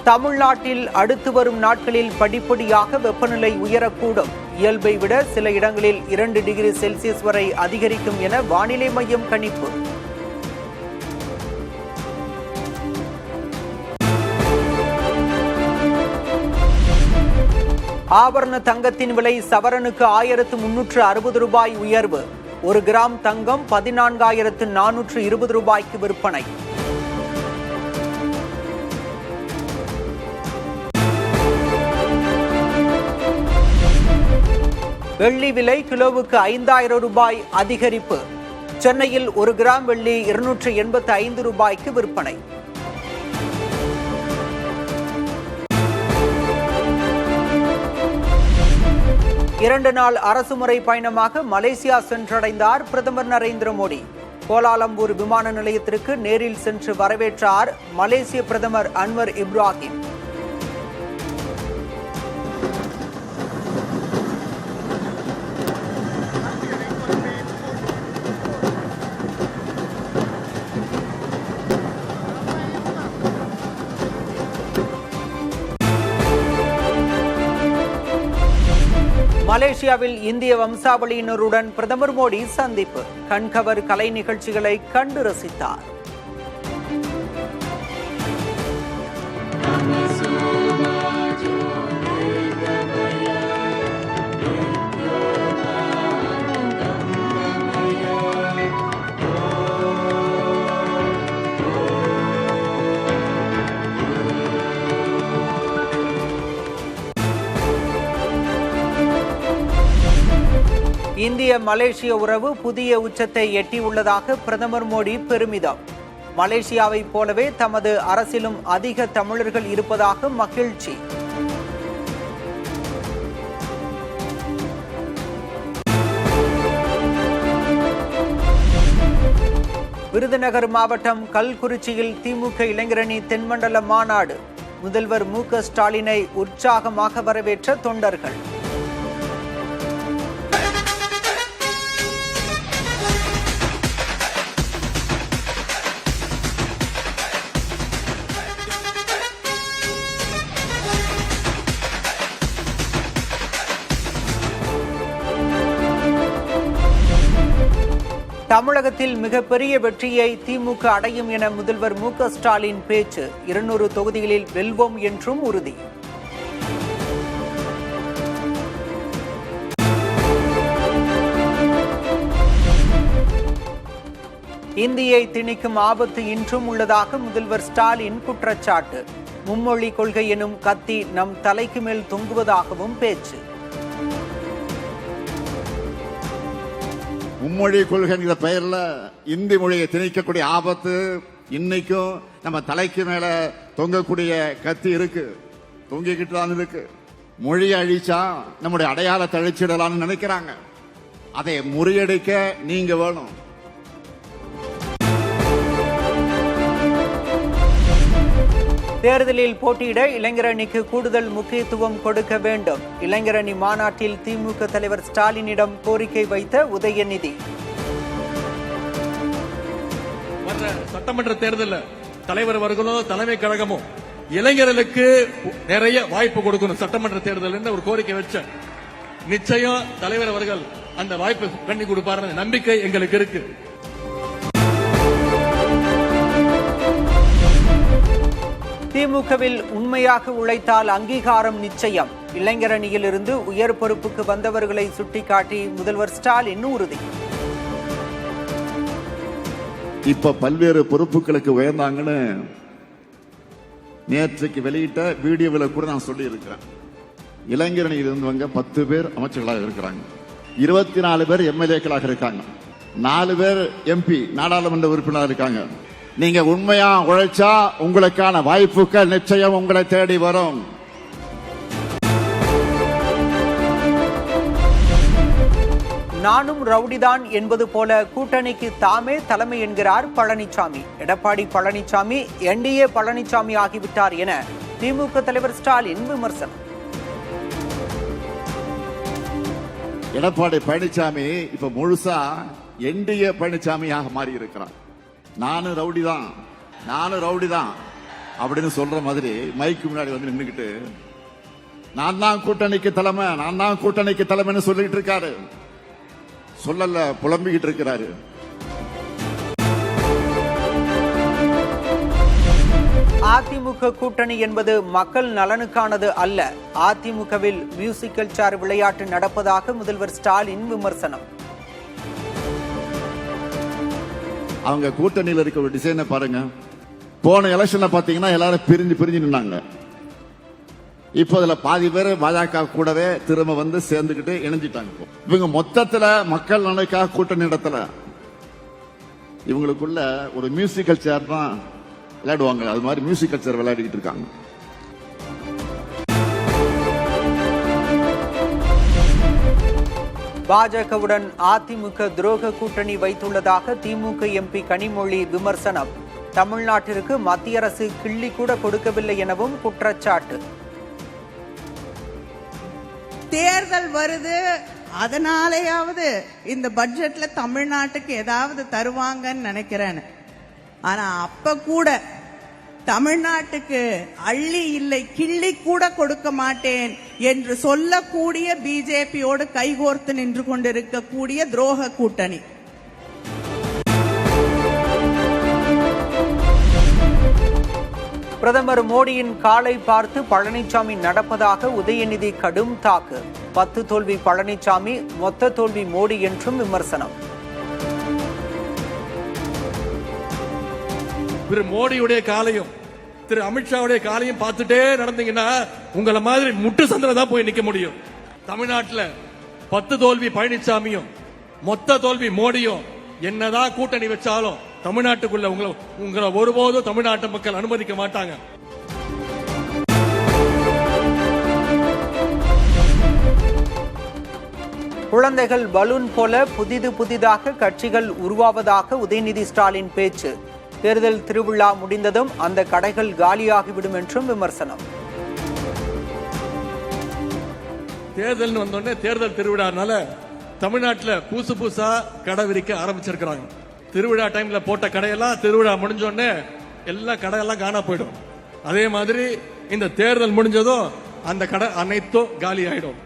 தமிழ்நாட்டில் அடுத்து வரும் நாட்களில் படிப்படியாக வெப்பநிலை உயரக்கூடும். இயல்பை விட சில இடங்களில் 2 டிகிரி செல்சியஸ் வரை அதிகரிக்கும் என வானிலை மையம் கணிப்பு. ஆபரண தங்கத்தின் விலை சவரனுக்கு 1360 ரூபாய் உயர்வு. 1 கிராம் தங்கம் 14,420 ரூபாய்க்கு விற்பனை. வெள்ளி விலை கிலோவுக்கு 5,000 ரூபாய் அதிகரிப்பு. சென்னையில் 1 கிராம் வெள்ளி 285 ரூபாய்க்கு விற்பனை. இரண்டு நாள் அரசுமுறை பயணமாக மலேசியா சென்றடைந்தார் பிரதமர் நரேந்திர மோடி. கோலாலம்பூர் விமான நிலையத்திற்கு நேரில் சென்று வரவேற்றார் மலேசிய பிரதமர் அன்வர் இப்ராஹிம். மலேசியாவில் இந்திய வம்சாவளியினருடன் பிரதமர் மோடி சந்திப்பு. கண்கவர் கலை நிகழ்ச்சிகளை கண்டு ரசித்தார். இந்திய மலேசிய உறவு புதிய உச்சத்தை எட்டியுள்ளதாக பிரதமர் மோடி பெருமிதம். மலேசியாவை போலவே தமது அரசிலும் அதிக தமிழர்கள் இருப்பதாக மகிழ்ச்சி. விருதுநகர் மாவட்டம் கல்குறிச்சியில் திமுக இளைஞரணி தென்மண்டல மாநாடு. முதல்வர் மு.க. ஸ்டாலினை உற்சாகமாக வரவேற்ற தொண்டர்கள். தமிழகத்தில் மிகப்பெரிய வெற்றியை திமுக அடையும் என முதல்வர் மு.க. ஸ்டாலின் பேச்சு. 200 தொகுதிகளில் வெல்வோம் என்றும் உறுதி. இந்தியை திணிக்கும் ஆபத்து இன்றும் உள்ளதாக முதல்வர் ஸ்டாலின் குற்றச்சாட்டு. மும்மொழி கொள்கை எனும் கத்தி நம் தலைக்கு மேல் தொங்குவதாகவும் பேச்சு. மும்மொழி கொள்கைங்கிற பெயர்ல இந்தி மொழியை திணிக்கக்கூடிய ஆபத்து இன்னைக்கும் நம்ம தலைக்கு மேல தொங்கக்கூடிய கத்தி இருக்கு, தொங்கிக்கிட்டு தான் இருக்கு. மொழியை அழிச்சா நம்முடைய அடையாளத்தை அழிச்சிடலாம்னு நினைக்கிறாங்க. அதை முறியடிக்க நீங்க வேணும். தேர்தலில் போட்டியிட இளைஞரணிக்கு கூடுதல் முக்கியத்துவம் கொடுக்க வேண்டும். இளைஞரணி மாநாட்டில் திமுக தலைவர் ஸ்டாலினிடம் கோரிக்கை வைத்த உதயநிதி. வர்ற சட்டமன்ற தேர்தலில் தலைவர் அவர்களும் தலைமை கழகமும் இளைஞர்களுக்கு நிறைய வாய்ப்பு கொடுக்கணும். சட்டமன்ற தேர்தல் ஒரு கோரிக்கை வச்ச நிச்சயம் தலைவர் அவர்கள் அந்த வாய்ப்பு பண்ணி கொடுப்பாரு நம்பிக்கை எங்களுக்கு இருக்கு. திமுகவில் உண்மையாக உழைத்தால் அங்கீகாரம் நிச்சயம். இளைஞரணியில் இருந்து உயர் பொறுப்புக்கு வந்தவர்களை சுட்டிக்காட்டி முதல்வர் ஸ்டாலின் உறுதி. இப்ப பல்வேறு பொறுப்புகளுக்கு உயர்ந்தாங்கன்னு நேற்றைக்கு வெளியிட்ட வீடியோவில் கூட நான் சொல்லி இருக்கிறேன். இளைஞரணியில் இருந்தவங்க 10 பேர் அமைச்சர்களாக இருக்கிறாங்க, 24 பேர் எம்எல்ஏக்களாக இருக்காங்க, 4 பேர் எம்பி நாடாளுமன்ற உறுப்பினராக இருக்காங்க. நீங்க உண்மையா உழைச்சா உங்களுக்கான வாய்ப்புகள் நிச்சயம் உங்களை தேடி வரும். நானும் ரவுடிதான் என்பது போல கூட்டணிக்கு தாமே தலைமை என்கிறார் பழனிசாமி. எடப்பாடி பழனிசாமி என்டிஏ பழனிசாமி ஆகிவிட்டார் என திமுக தலைவர் ஸ்டாலின் விமர்சனம். எடப்பாடி பழனிசாமி இப்ப முழுசா என்டிஏ பழனிசாமியாக மாறி இருக்கிறார். நானும் ரவுடி தான், அப்படின்னு சொல்ற மாதிரி மைக்கு முன்னாடி வந்து நின்னுக்கிட்டு நான் தான் கூட்டணிக்கு தலைமை, நான் தான் கூட்டணிக்கு தலைமைன்னு சொல்லிட்டு இருக்காரு. சொல்லல, புலம்பிக்கிட்டு இருக்கிறாரு. அதிமுக கூட்டணி என்பது மக்கள் நலனுக்கானது அல்ல. அதிமுகவில் மியூசிக்கல் சேர் விளையாட்டு நடப்பதாக முதல்வர் ஸ்டாலின் விமர்சனம். அவங்க கூட்டணியில் இருக்க ஒரு டிசைனை பாருங்க. போன எலெக்ஷன்ல பாத்தீங்கன்னா எல்லாரும் பிரிஞ்சு நின்னாங்க. இப்போ அதுல பாதி பேர் பாஜக கூடவே திரும்ப வந்து சேர்ந்துக்கிட்டு இணைஞ்சிட்டாங்க. இவங்க மொத்தத்துல மக்கள் நலனுக்காக கூட்டணி நடத்தல. இவங்களுக்குள்ள ஒரு மியூசிக்கல் சேர் தான் விளையாடுவாங்க. அது மாதிரி மியூசிக்கல் சேர் விளையாடிக்கிட்டு இருக்காங்க. பாஜகவுடன் அதிமுக துரோக கூட்டணி வைத்துள்ளதாக திமுக எம்பி கனிமொழி விமர்சனம். தமிழ்நாட்டிற்கு மத்திய அரசு கிள்ளி கூட கொடுக்கவில்லை எனவும் குற்றச்சாட்டு. தேர்தல் வருது, அதனாலேயாவது இந்த பட்ஜெட்ல தமிழ்நாட்டுக்கு ஏதாவது தருவாங்கன்னு நினைக்கிறேன். ஆனா அப்ப கூட தமிழ்நாட்டுக்கு அள்ளி இல்லை கிள்ளி கூட கொடுக்க மாட்டேன் என்று சொல்லக்கூடிய பிஜேபியோடு கைகோர்த்து நின்று கொண்டிருக்கக்கூடிய துரோக கூட்டணி. பிரதமர் மோடியின் காலை பார்த்து பழனிசாமி நடப்பதாக உதயநிதி கடும் தாக்கு. 10 தோல்வி பழனிசாமி, மொத்த தோல்வி மோடி என்றும் விமர்சனம். திரு மோடியுடைய காலையும் திரு அமித்ஷாவுடைய காலையும் பார்த்துட்டே நடந்தீங்கன்னா உங்களை மாதிரி முட்டு சந்தில தான் போய் நிக்க முடியும். தமிழ்நாட்டில் 10 தோல்வி பழனிசாமியும் மொத்த தோல்வி மோடியும் என்னதான் கூட்டணி வச்சாலும் தமிழ்நாட்டுக்குள்ள உங்களை ஒருபோதும் தமிழ்நாட்டு மக்கள் அனுமதிக்க மாட்டாங்க. குழந்தைகள் பலூன் போல புதிதாக கட்சிகள் உருவாவதாக உதயநிதி ஸ்டாலின் பேச்சு. தேர்தல் திருவிழா முடிந்ததும் அந்த கடைகள் காலியாகிவிடும் என்றும் விமர்சனம். தேர்தல் வந்தோடனே தேர்தல் திருவிழானால தமிழ்நாட்டில் புதுசா கடை விரிக்க ஆரம்பிச்சிருக்கிறாங்க. திருவிழா டைம்ல போட்ட கடையெல்லாம் திருவிழா முடிஞ்சோடனே எல்லா கடையெல்லாம் காணா போயிடும். அதே மாதிரி இந்த தேர்தல் முடிஞ்சதும் அந்த கடை அனைத்தும் காலி ஆயிடும்.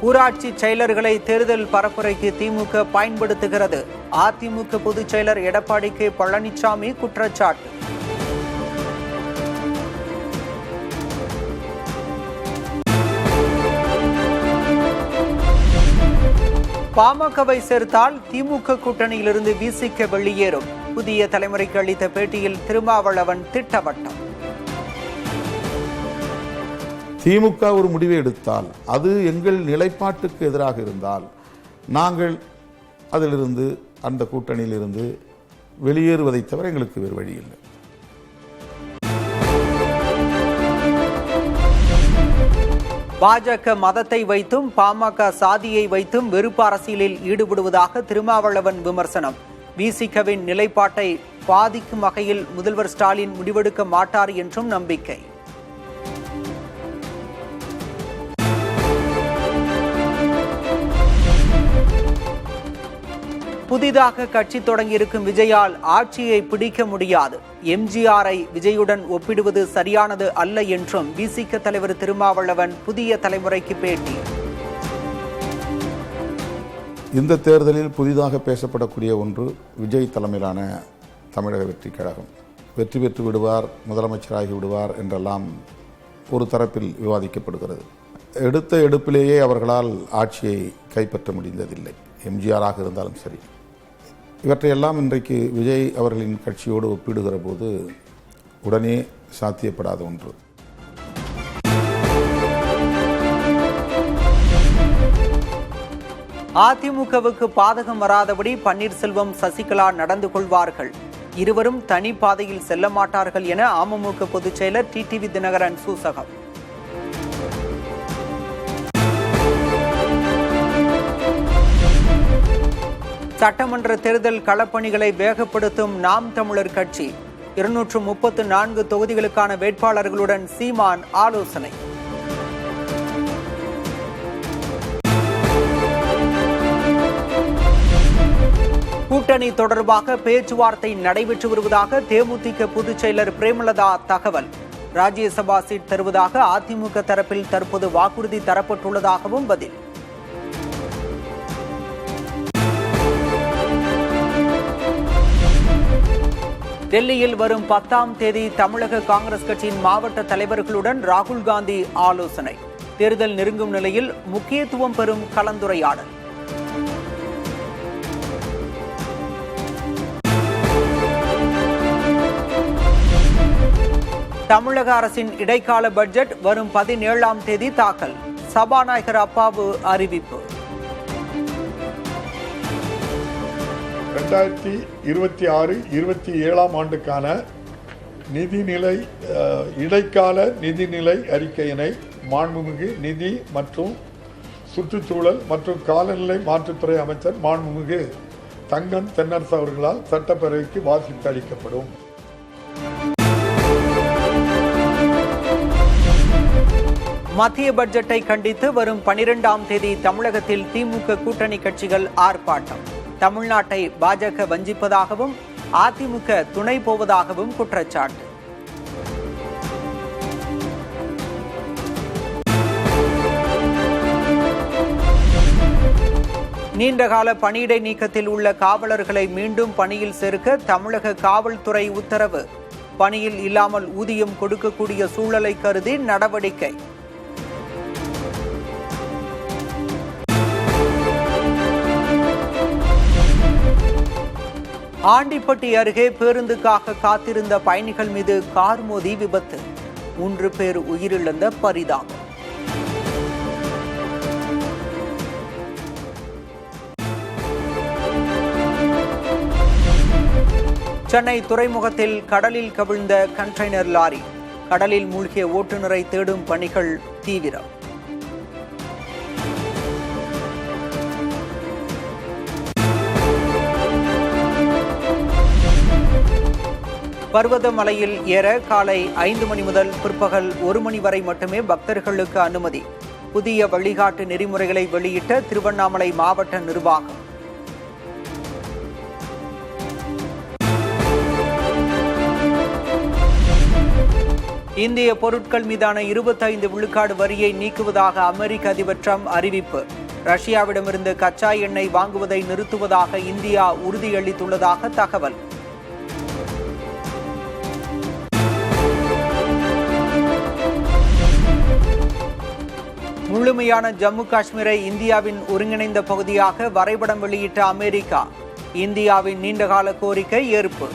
ஊராட்சி செயலர்களை தேர்தல் பரப்புரைக்கு திமுக பயன்படுத்துகிறது. அதிமுக பொதுச் செயலர் எடப்பாடி கே பழனிசாமி குற்றச்சாட்டு. பாமகவை சேர்த்தால் திமுக கூட்டணியிலிருந்து விசிக வெளியேறும். புதிய தலைமுறைக்கு அளித்த பேட்டியில் திருமாவளவன் திட்டவட்டம். திமுக ஒரு முடிவை எடுத்தால் அது எங்கள் நிலைப்பாட்டுக்கு எதிராக இருந்தால் நாங்கள் அதிலிருந்து அந்த கூட்டணியிலிருந்து வெளியேறுவதை தவிர எங்களுக்கு வேறு வழி இல்லை. பாஜக மதத்தை வைத்தும் பாமக சாதியை வைத்தும் வெறுப்பு அரசியலில் ஈடுபடுவதாக திருமாவளவன் விமர்சனம். விசிகவின் நிலைப்பாட்டை பாதிக்கும் வகையில் முதல்வர் ஸ்டாலின் முடிவெடுக்க மாட்டார் என்றும் நம்பிக்கை. புதிதாக கட்சி தொடங்கியிருக்கும் விஜயால் ஆட்சியை பிடிக்க முடியாது. எம்ஜிஆரை விஜயுடன் ஒப்பிடுவது சரியானது அல்ல என்றும் விசிக தலைவர் திருமாவளவன் புதிய தலைமுறைக்கு பேட்டி. இந்த தேர்தலில் புதிதாக பேசப்படக்கூடிய ஒன்று விஜய் தலைமையிலான தமிழக வெற்றி கழகம். வெற்றி பெற்று விடுவார், முதலமைச்சராகி விடுவார் என்றெல்லாம் ஒரு தரப்பில் விவாதிக்கப்படுகிறது. எடுத்த எடுப்பிலேயே அவர்களால் ஆட்சியை கைப்பற்ற முடிந்ததில்லை. எம்ஜிஆராக இருந்தாலும் சரி. இவற்றையெல்லாம் இன்றைக்கு விஜய் அவர்களின் கட்சியோடு ஒப்பிடுகிற போது உடனே சாத்தியப்படாத ஒன்று. அதிமுகவுக்கு பாதகம் வராதபடி பன்னீர்செல்வம் சசிகலா நடந்து கொள்வார்கள். இருவரும் தனி பாதையில் செல்ல மாட்டார்கள் என அமமுக பொதுச் செயலர் டிடிவி தினகரன் சூசகம். சட்டமன்ற தேர்தல் களப்பணிகளை வேகப்படுத்தும் நாம் தமிழர் கட்சி. 234 தொகுதிகளுக்கான வேட்பாளர்களுடன் சீமான் ஆலோசனை. கூட்டணி தொடர்பாக பேச்சுவார்த்தை நடைபெற்று வருவதாக தேமுதிக பொதுச் செயலர் பிரேமலதா தகவல். ராஜ்யசபா சீட் தருவதாக அதிமுக தரப்பில் தற்போது வாக்குறுதி தரப்பட்டுள்ளதாகவும் பதில். டெல்லியில் வரும் 10ஆம் தேதி தமிழக காங்கிரஸ் கட்சியின் மாவட்ட தலைவர்களுடன் ராகுல் காந்தி ஆலோசனை. தேர்தல் நெருங்கும் நிலையில் முக்கியத்துவம் பெறும் கலந்துரையாடல். தமிழக அரசின் இடைக்கால பட்ஜெட் வரும் 17ஆம் தேதி தாக்கல். சபாநாயகர் அப்பாவு அறிவிப்பு. 2026-27 ஆண்டுக்கான நிதிநிலை இடைக்கால நிதிநிலை அறிக்கையினை மாண்புமிகு நிதி மற்றும் சுற்றுச்சூழல் மற்றும் காலநிலை மாற்றுத்துறை அமைச்சர் மாண்புமிகு தங்கம் தென்னரசு அவர்களால் சட்டப்பேரவைக்கு வாசித்து அளிக்கப்படும். மத்திய பட்ஜெட்டை கண்டித்து வரும் 12ஆம் தேதி தமிழகத்தில் திமுக கூட்டணி கட்சிகள் ஆர்ப்பாட்டம். தமிழ்நாட்டை பாஜக வஞ்சிப்பதாகவும் அதிமுக துணை போவதாகவும் குற்றச்சாட்டு. நீண்டகால பணியிடை நீக்கத்தில் உள்ள காவலர்களை மீண்டும் பணியில் சேர்க்க தமிழக காவல்துறை உத்தரவு. பணியில் இல்லாமல் ஊதியம் கொடுக்கக்கூடிய சூழலை கருதி நடவடிக்கை. ஆண்டிப்பட்டி அருகே பேருந்துக்காக காத்திருந்த பயணிகள் மீது கார் மோதி விபத்து. 3 பேர் உயிரிழந்த பரிதாபம். சென்னை துறைமுகத்தில் கடலில் கவிழ்ந்த கண்டெய்னர் லாரி. கடலில் மூழ்கிய ஓட்டுநரை தேடும் பணிகள் தீவிரம். பர்வதமலையில் ஏற காலை 5 மணி முதல் பிற்பகல் 1 மணி வரை மட்டுமே பக்தர்களுக்கு அனுமதி. புதிய வழிகாட்டு நெறிமுறைகளை வெளியிட்ட திருவண்ணாமலை மாவட்ட நிர்வாகம். இந்திய பொருட்கள் மீதான 25 விழுக்காடு வரியை நீக்குவதாக அமெரிக்க அதிபர் ட்ரம்ப் அறிவிப்பு. ரஷ்யாவிடமிருந்து கச்சா எண்ணெய் வாங்குவதை நிறுத்துவதாக இந்தியா உறுதியளித்துள்ளதாக தகவல். முழுமையான ஜம்மு காஷ்மீரை இந்தியாவின் ஒருங்கிணைந்த பகுதியாக வரைபடம் வெளியிட்ட அமெரிக்கா. இந்தியாவின் நீண்டகால கோரிக்கை ஏற்பு.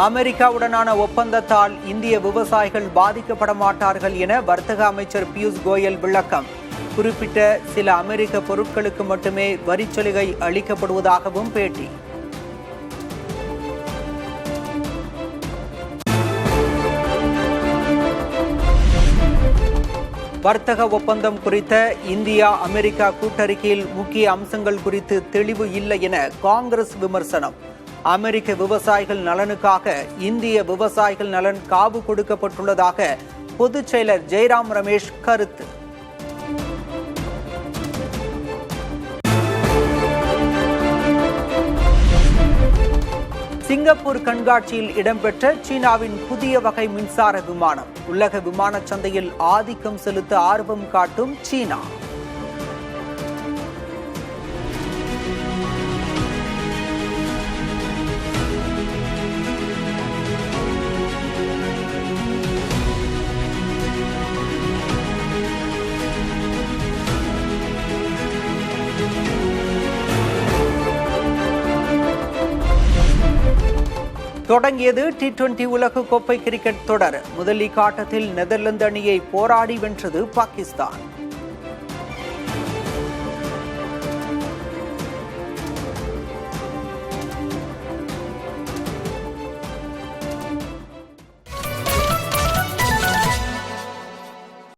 அமெரிக்காவுடனான ஒப்பந்தத்தால் இந்திய விவசாயிகள் பாதிக்கப்பட மாட்டார்கள் என வர்த்தக அமைச்சர் பியூஷ் கோயல் விளக்கம். குறிப்பிட்ட சில அமெரிக்க பொருட்களுக்கு மட்டுமே வரிச்சலுகை அளிக்கப்படுவதாகவும் பேட்டி. வர்த்தக ஒப்பந்தம் குறித்த இந்தியா அமெரிக்கா கூட்டறிக்கையில் முக்கிய அம்சங்கள் குறித்து தெளிவு இல்லை என காங்கிரஸ் விமர்சனம். அமெரிக்க விவசாயிகள் நலனுக்காக இந்திய விவசாயிகள் நலன் காவு கொடுக்கப்பட்டுள்ளதாக பொதுச் செயலர் ஜெய்ராம் ரமேஷ் கருத்து. சிங்கப்பூர் கண்காட்சியில் இடம்பெற்ற சீனாவின் புதிய வகை மின்சார விமானம். உலக விமான சந்தையில் ஆதிக்கம் செலுத்த ஆர்வம் காட்டும் சீனா. தொடங்கியது T20 உலகக்கோப்பை கிரிக்கெட் தொடர். முதல் லீக் ஆட்டத்தில் நெதர்லாந்து அணியை போராடி வென்றது பாகிஸ்தான்.